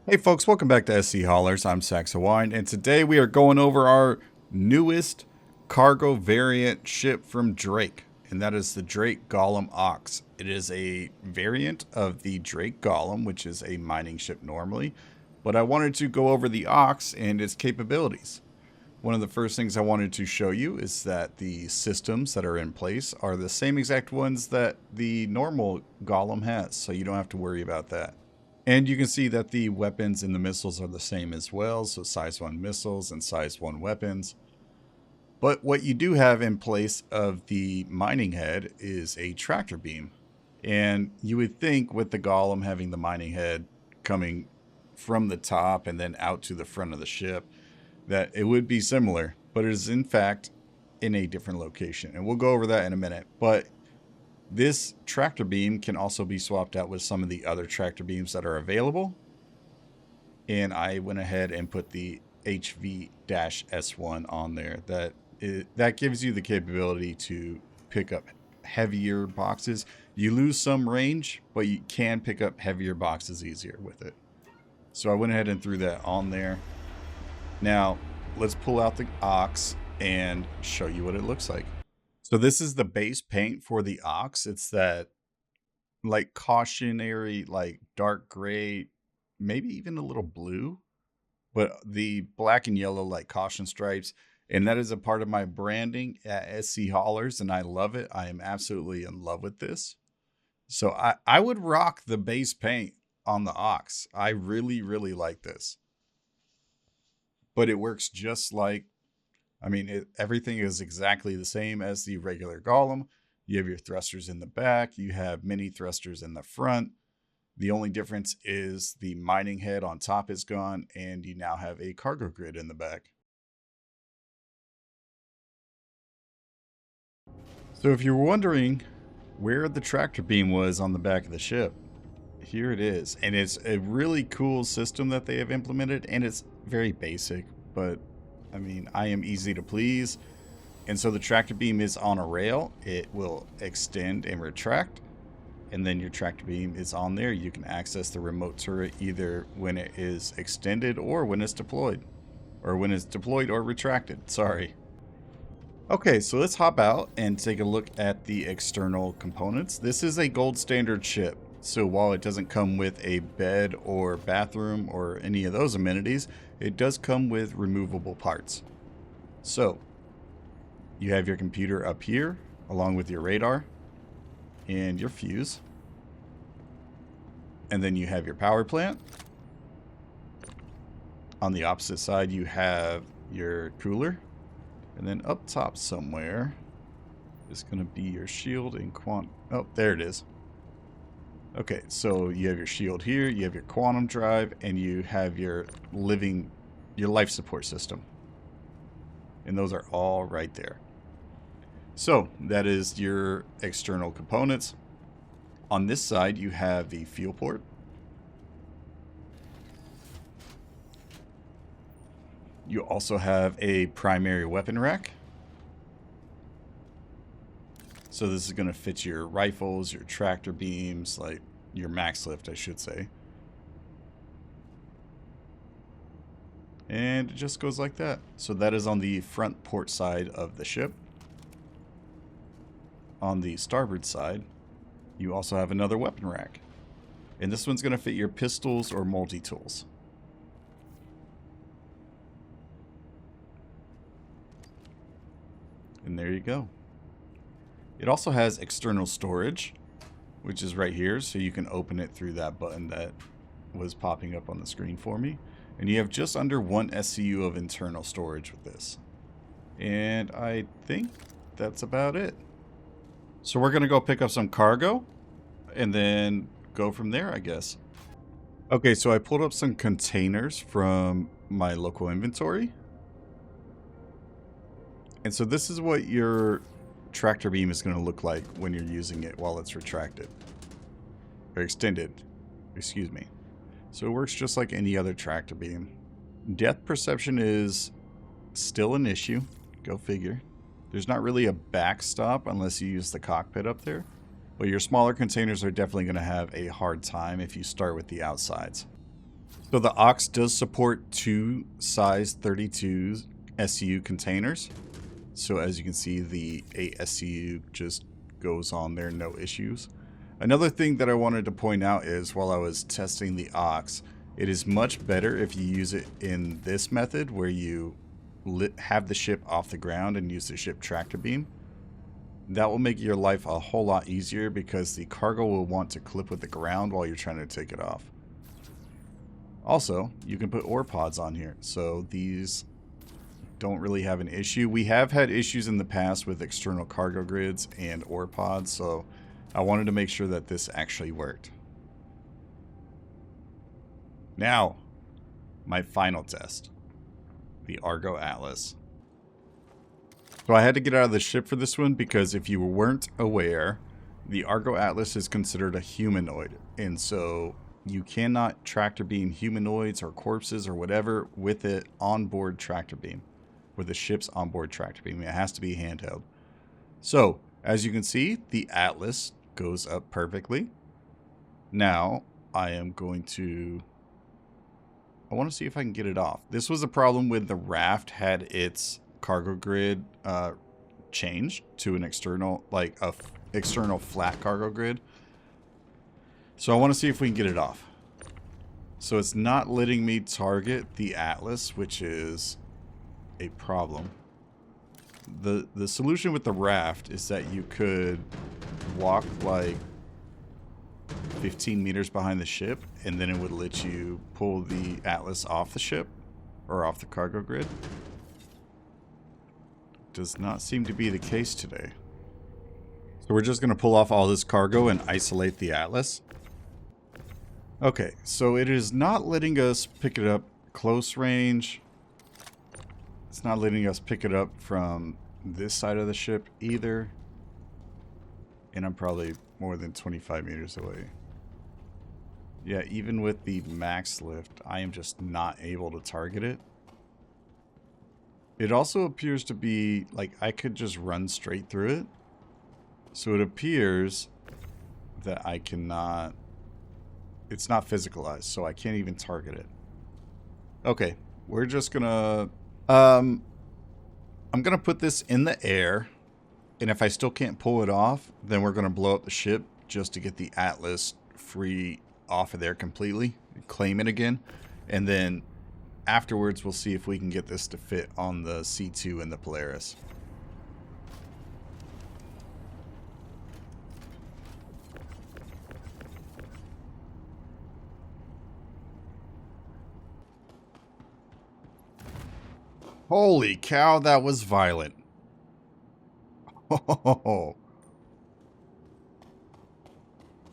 Hey folks, welcome back to SC Haulers. I'm Saxa Wine, and today we are going over our newest cargo variant ship from Drake, and that is the Drake Golem OX. It is a variant of the Drake Golem, which is a mining ship normally, but I wanted to go over the OX and its capabilities. One of the first things I wanted to show you is that the systems that are in place are the same exact ones that the normal Golem has, so you don't have to worry about that. And you can see that the weapons and the missiles are the same as well. So size 1 missiles and size 1 weapons. But what you do have in place of the mining head is a tractor beam. And you would think with the Golem having the mining head coming from the top and then out to the front of the ship, that it would be similar. But it is in fact in a different location. And we'll go over that in a minute. But this tractor beam can also be swapped out with some of the other tractor beams that are available. And I went ahead and put the HV-S1 on there. That gives you the capability to pick up heavier boxes. You lose some range, but you can pick up heavier boxes easier with it. So I went ahead and threw that on there. Now, let's pull out the OX and show you what it looks like. So this is the base paint for the OX. It's that like cautionary, like dark gray, maybe even a little blue, but the black and yellow like caution stripes. And that is a part of my branding at SC Haulers, and I love it. I am absolutely in love with this. So I would rock the base paint on the OX. I really, really like this. But it works just like, everything is exactly the same as the regular Golem. You have your thrusters in the back. You have mini thrusters in the front. The only difference is the mining head on top is gone, and you now have a cargo grid in the back. So if you're wondering where the tractor beam was on the back of the ship, here it is. And it's a really cool system that they have implemented, and it's very basic, but I am easy to please. And so the tractor beam is on a rail. It will extend and retract. And then your tractor beam is on there. You can access the remote turret either when it is extended or when it's deployed. Or when it's deployed or retracted. Sorry. Okay, so let's hop out and take a look at the external components. This is a gold standard ship. So while it doesn't come with a bed or bathroom or any of those amenities, it does come with removable parts. So you have your computer up here along with your radar and your fuse. And then you have your power plant. On the opposite side, you have your cooler. And then up top somewhere is going to be your shield and quantum. Oh, there it is. Okay, so you have your shield here, you have your quantum drive, and you have your life support system. And those are all right there. So that is your external components. On this side, you have the fuel port. You also have a primary weapon rack. So this is going to fit your rifles, your tractor beams, like your max lift, I should say. And it just goes like that. So that is on the front port side of the ship. On the starboard side, you also have another weapon rack. And this one's going to fit your pistols or multi-tools. And there you go. It also has external storage, which is right here, so you can open it through that button that was popping up on the screen for me. And you have just under 1 SCU of internal storage with this. And I think that's about it. So we're going to go pick up some cargo and then go from there, I guess. Okay, so I pulled up some containers from my local inventory. And so this is what your tractor beam is going to look like when you're using it while it's retracted. Or extended, excuse me. So it works just like any other tractor beam. Depth perception is still an issue. Go figure. There's not really a backstop unless you use the cockpit up there. But your smaller containers are definitely going to have a hard time if you start with the outsides. So the OX does support 2 size 32 SCU containers. So as you can see, the 8 SCU just goes on there, no issues. Another thing that I wanted to point out is while I was testing the OX, it is much better if you use it in this method where you have the ship off the ground and use the ship tractor beam. That will make your life a whole lot easier because the cargo will want to clip with the ground while you're trying to take it off. Also, you can put ore pods on here, so these don't really have an issue. We have had issues in the past with external cargo grids and ore pods, so I wanted to make sure that this actually worked. Now, my final test, the Argo Atlas. So I had to get out of the ship for this one because if you weren't aware, the Argo Atlas is considered a humanoid, and so you cannot tractor beam humanoids or corpses or whatever with it onboard tractor beam, with the ship's onboard tractor beam. It has to be handheld. So, as you can see, the Atlas goes up perfectly. Now, I want to see if I can get it off. This was a problem when the raft had its cargo grid changed to an external, like a external flat cargo grid. So I want to see if we can get it off. So it's not letting me target the Atlas, which is a problem. The solution with the raft is that you could walk like 15 meters behind the ship, and then it would let you pull the Atlas off the ship or off the cargo grid. Does not seem to be the case today. So we're just going to pull off all this cargo and isolate the Atlas. Okay, so it is not letting us pick it up close range. It's not letting us pick it up from this side of the ship either. And I'm probably more than 25 meters away. Yeah, even with the max lift, I am just not able to target it. It also appears to be like I could just run straight through it. So it appears that I cannot... It's not physicalized, so I can't even target it. Okay, we're just gonna... I'm gonna put this in the air, and if I still can't pull it off, then we're gonna blow up the ship just to get the Atlas free off of there completely, claim it again, and then afterwards we'll see if we can get this to fit on the C2 and the Polaris. Holy cow, that was violent.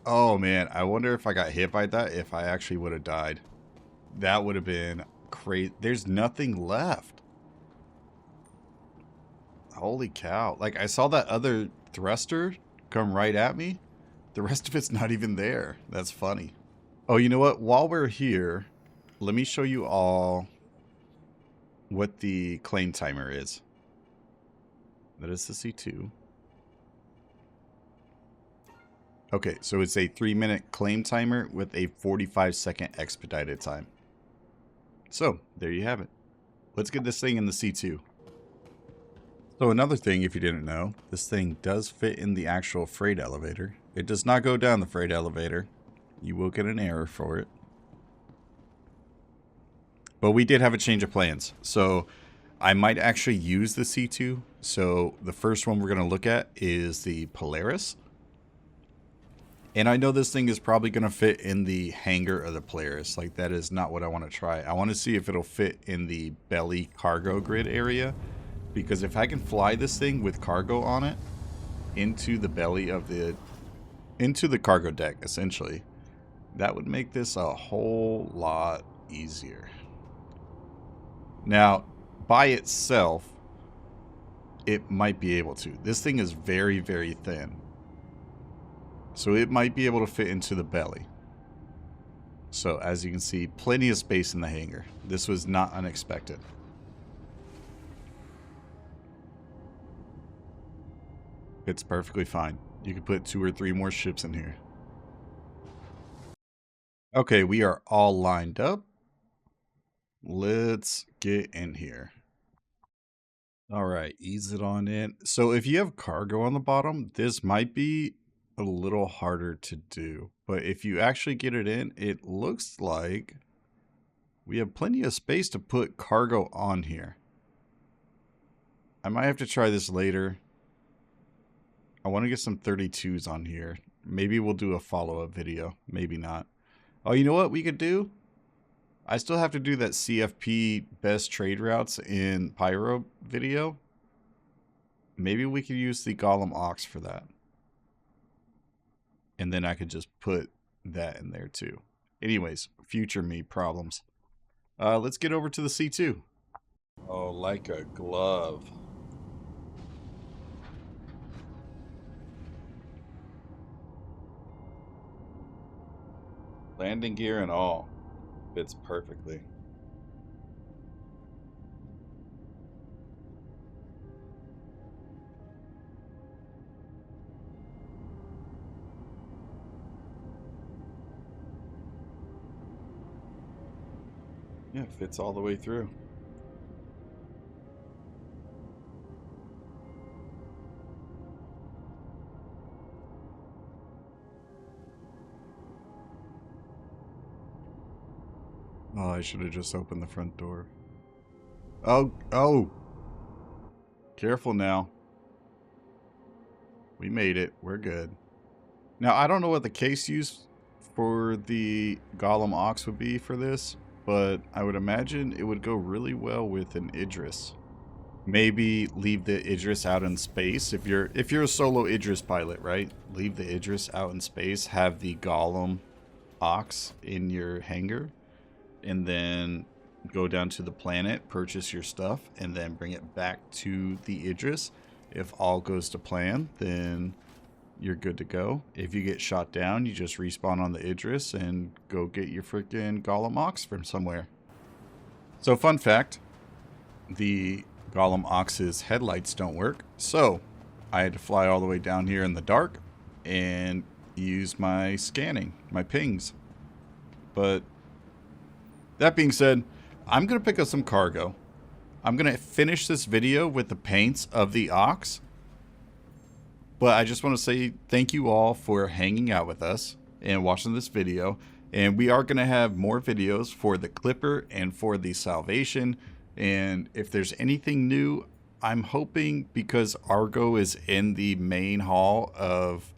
Oh man, I wonder if I got hit by that, if I actually would have died. That would have been crazy. There's nothing left. Holy cow. Like, I saw that other thruster come right at me. The rest of it's not even there. That's funny. Oh, you know what? While we're here, let me show you all what the claim timer is. That is the C2. Okay, so it's a 3-minute claim timer with a 45-second expedited time. So, there you have it. Let's get this thing in the C2. So another thing, if you didn't know, this thing does fit in the actual freight elevator. It does not go down the freight elevator. You will get an error for it. But we did have a change of plans. So I might actually use the C2. So the first one we're going to look at is the Polaris. And I know this thing is probably going to fit in the hangar of the Polaris. Like, that is not what I want to try. I want to see if it'll fit in the belly cargo grid area. Because if I can fly this thing with cargo on it into the belly of into the cargo deck, essentially, that would make this a whole lot easier. Now, by itself, it might be able to. This thing is very, very thin. So it might be able to fit into the belly. So as you can see, plenty of space in the hangar. This was not unexpected. It's perfectly fine. You could put 2 or 3 more ships in here. Okay, we are all lined up. Let's get in here. All right, ease it on in. So if you have cargo on the bottom, this might be a little harder to do. But if you actually get it in, it looks like we have plenty of space to put cargo on here. I might have to try this later. I want to get some 32s on here. Maybe we'll do a follow-up video. Maybe not. Oh, you know what we could do? I still have to do that CFP best trade routes in Pyro video. Maybe we could use the Golem OX for that. And then I could just put that in there too. Anyways, future me problems. Let's get over to the C2. Oh, like a glove. Landing gear and all. Fits perfectly. Yeah, fits all the way through. Oh, I should have just opened the front door. Oh! Careful now. We made it. We're good. Now, I don't know what the case use for the Golem OX would be for this, but I would imagine it would go really well with an Idris. Maybe leave the Idris out in space. If you're a solo Idris pilot, right? Leave the Idris out in space, have the Golem OX in your hangar, and then go down to the planet, purchase your stuff, and then bring it back to the Idris. If all goes to plan, then you're good to go. If you get shot down, you just respawn on the Idris and go get your freaking Golem OX from somewhere. So fun fact, the Golem OX's headlights don't work, so I had to fly all the way down here in the dark and use my scanning, my pings. But that being said, I'm going to pick up some cargo. I'm going to finish this video with the paints of the OX. But I just want to say thank you all for hanging out with us and watching this video. And we are going to have more videos for the Clipper and for the Salvation. And if there's anything new, I'm hoping, because Argo is in the main hall of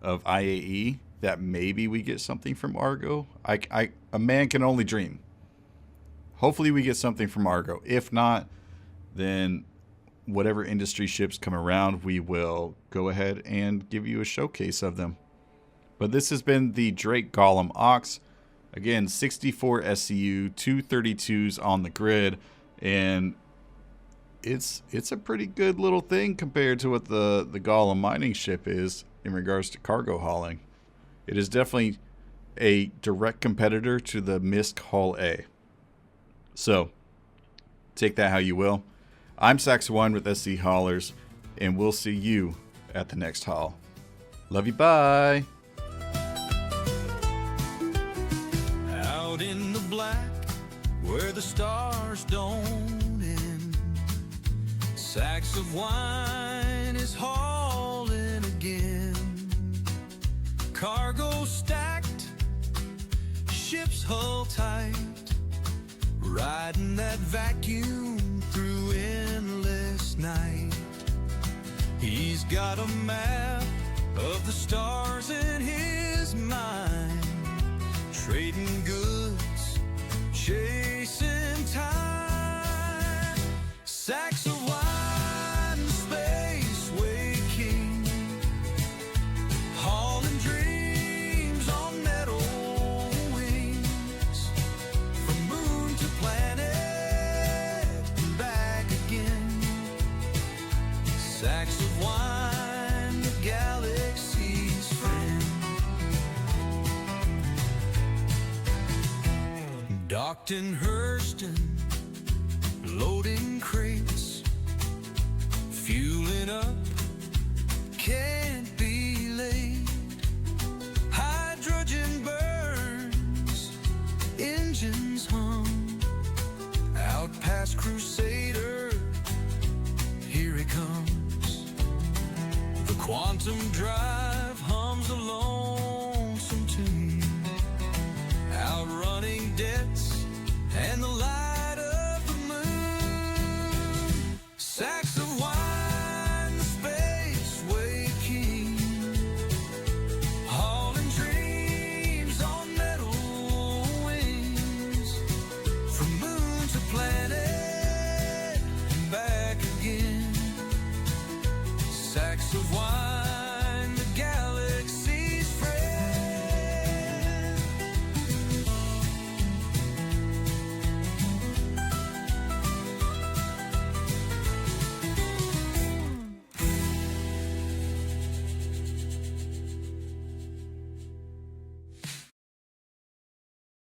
IAE, that maybe we get something from Argo. A man can only dream. Hopefully we get something from Argo. If not, then whatever industry ships come around, we will go ahead and give you a showcase of them. But this has been the Drake Golem OX. Again, 64 SCU, 232s on the grid, and it's a pretty good little thing compared to what the Golem mining ship is in regards to cargo hauling. It is definitely a direct competitor to the MISC Hull-A. So, take that how you will. I'm Sax1 with SC Haulers, and we'll see you at the next haul. Love you, bye! Out in the black, where the stars don't end, sacks of wine is hauling again. Cargo stacked, ship's hull tight, riding that vacuum through endless night. He's got a map of the stars in his mind, trading goods, chasing time. Sacks of wine, space waking, hauling dreams on metal wings, from moon to planet and back again. Sacks of wine, the galaxy's friend. Docked in Hurston, loading crates, fueling up, can't be late. Hydrogen burn, Quantum drive hums a lonesome tune, outrunning debts and the light of the moon. Sacks of wine, the space-way king, hauling dreams on metal wings, from moon to planet and back again. Sacks of wine.